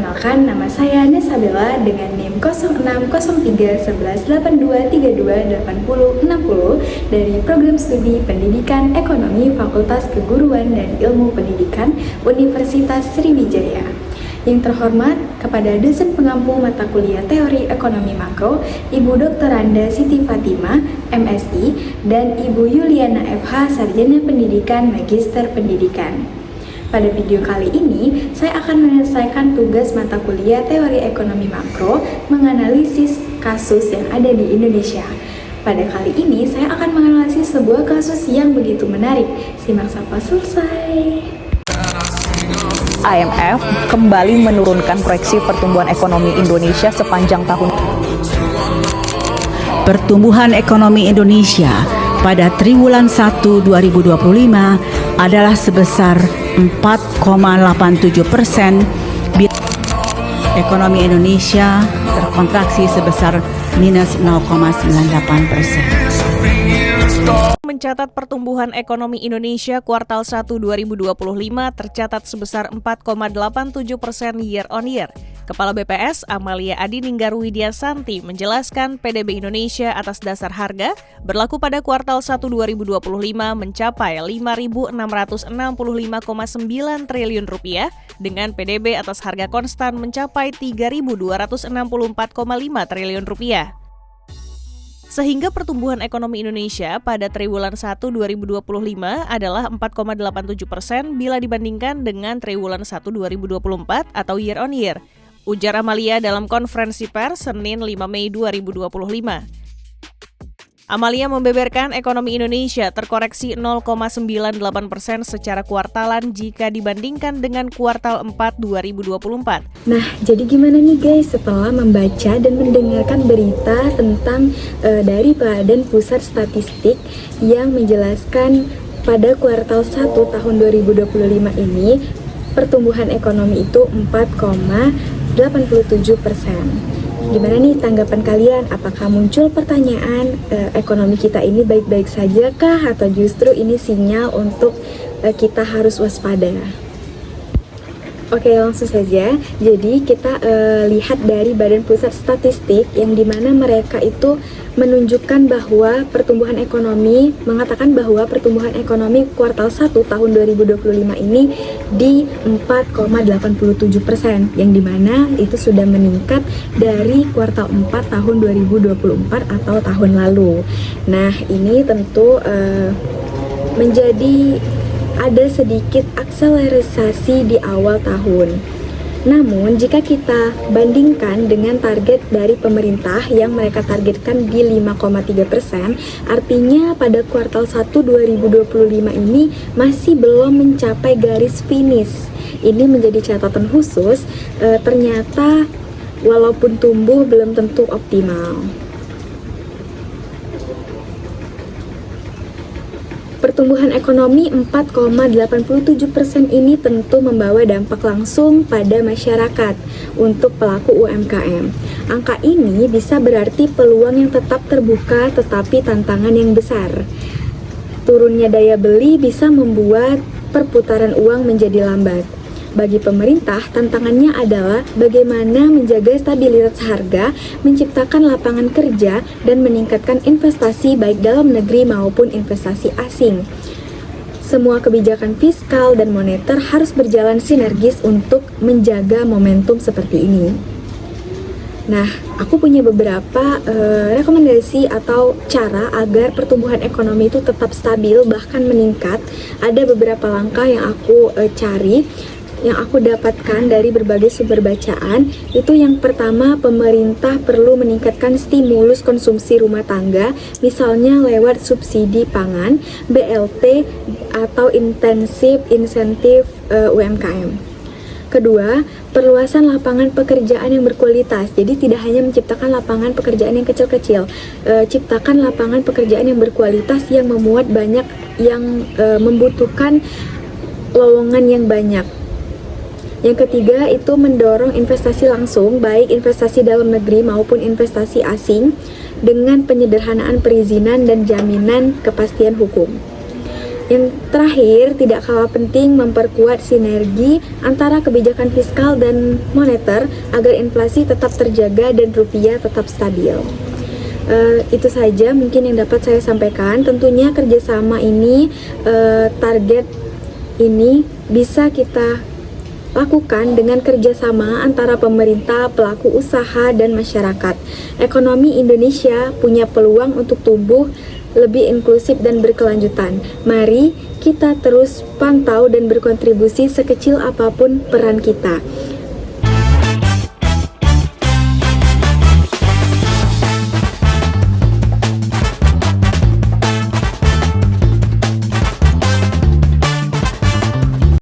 Perkenalkan, nama saya Nesabella dengan NIM 06031182328060 dari Program Studi Pendidikan Ekonomi Fakultas Keguruan dan Ilmu Pendidikan Universitas Sriwijaya. Yang terhormat kepada dosen pengampu mata kuliah Teori Ekonomi Makro, Ibu Dr. Randa Siti Fatima, MSI, dan Ibu Yuliana FH, Sarjana Pendidikan Magister Pendidikan. Pada video kali ini, saya akan menyelesaikan tugas mata kuliah Teori Ekonomi Makro menganalisis kasus yang ada di Indonesia. Pada kali ini, saya akan menganalisis sebuah kasus yang begitu menarik. Simak sampai selesai. IMF kembali menurunkan proyeksi pertumbuhan ekonomi Indonesia sepanjang tahun. Pertumbuhan ekonomi Indonesia pada triwulan 1 2025 adalah sebesar 4,87%. Ekonomi Indonesia terkontraksi sebesar minus 0,98%. Mencatat pertumbuhan ekonomi Indonesia kuartal 1 2025 tercatat sebesar 4,87% year on year. Kepala BPS Amalia Adininggar Widiasanti menjelaskan PDB Indonesia atas dasar harga berlaku pada kuartal 1 2025 mencapai Rp5.665,9 triliun dengan PDB atas harga konstan mencapai Rp3.264,5 triliun. Sehingga pertumbuhan ekonomi Indonesia pada triwulan 1 2025 adalah 4,87% bila dibandingkan dengan triwulan 1 2024 atau year on year. Ujar Amalia dalam konferensi pers Senin 5 Mei 2025. Amalia membeberkan ekonomi Indonesia terkoreksi 0,98% secara kuartalan jika dibandingkan dengan kuartal 4 2024. Nah, jadi gimana nih guys setelah membaca dan mendengarkan berita tentang dari Badan Pusat Statistik yang menjelaskan pada kuartal 1 tahun 2025 ini pertumbuhan ekonomi itu 4,87%. Gimana nih tanggapan kalian? Apakah muncul pertanyaan ekonomi kita ini baik-baik saja kah atau justru ini sinyal untuk kita harus waspada? Oke, langsung saja. Jadi kita lihat dari Badan Pusat Statistik yang dimana mereka itu menunjukkan bahwa mengatakan bahwa pertumbuhan ekonomi kuartal 1 tahun 2025 ini di 4,87%, yang dimana itu sudah meningkat dari kuartal 4 tahun 2024 atau tahun lalu. Nah, ini tentu menjadi ada sedikit akselerasi di awal tahun. Namun, jika kita bandingkan dengan target dari pemerintah yang mereka targetkan di 5,3%, artinya pada kuartal 1 2025 ini masih belum mencapai garis finish. Ini menjadi catatan khusus, ternyata walaupun tumbuh belum tentu optimal. Pertumbuhan ekonomi 4,87% ini tentu membawa dampak langsung pada masyarakat untuk pelaku UMKM. Angka ini bisa berarti peluang yang tetap terbuka tetapi tantangan yang besar. Turunnya daya beli bisa membuat perputaran uang menjadi lambat. Bagi pemerintah, tantangannya adalah bagaimana menjaga stabilitas harga, menciptakan lapangan kerja, dan meningkatkan investasi baik dalam negeri maupun investasi asing. Semua kebijakan fiskal dan moneter harus berjalan sinergis untuk menjaga momentum seperti ini. Nah, aku punya beberapa rekomendasi atau cara agar pertumbuhan ekonomi itu tetap stabil bahkan meningkat. Ada beberapa langkah yang aku cari, yang aku dapatkan dari berbagai sumber bacaan. Itu yang pertama, pemerintah perlu meningkatkan stimulus konsumsi rumah tangga, misalnya lewat subsidi pangan, BLT, atau insentif UMKM. Kedua, perluasan lapangan pekerjaan yang berkualitas. Jadi tidak hanya menciptakan lapangan pekerjaan yang kecil-kecil, ciptakan lapangan pekerjaan yang berkualitas yang memuat banyak yang membutuhkan lowongan yang banyak. Yang ketiga itu mendorong investasi langsung, baik investasi dalam negeri maupun investasi asing, dengan penyederhanaan perizinan dan jaminan kepastian hukum. Yang terakhir, tidak kalah penting memperkuat sinergi antara kebijakan fiskal dan moneter agar inflasi tetap terjaga dan rupiah tetap stabil. Itu saja mungkin yang dapat saya sampaikan. Tentunya kerjasama ini, target ini bisa kita lakukan dengan kerjasama antara pemerintah, pelaku usaha, dan masyarakat. Ekonomi Indonesia punya peluang untuk tumbuh lebih inklusif dan berkelanjutan. Mari kita terus pantau dan berkontribusi sekecil apapun peran kita.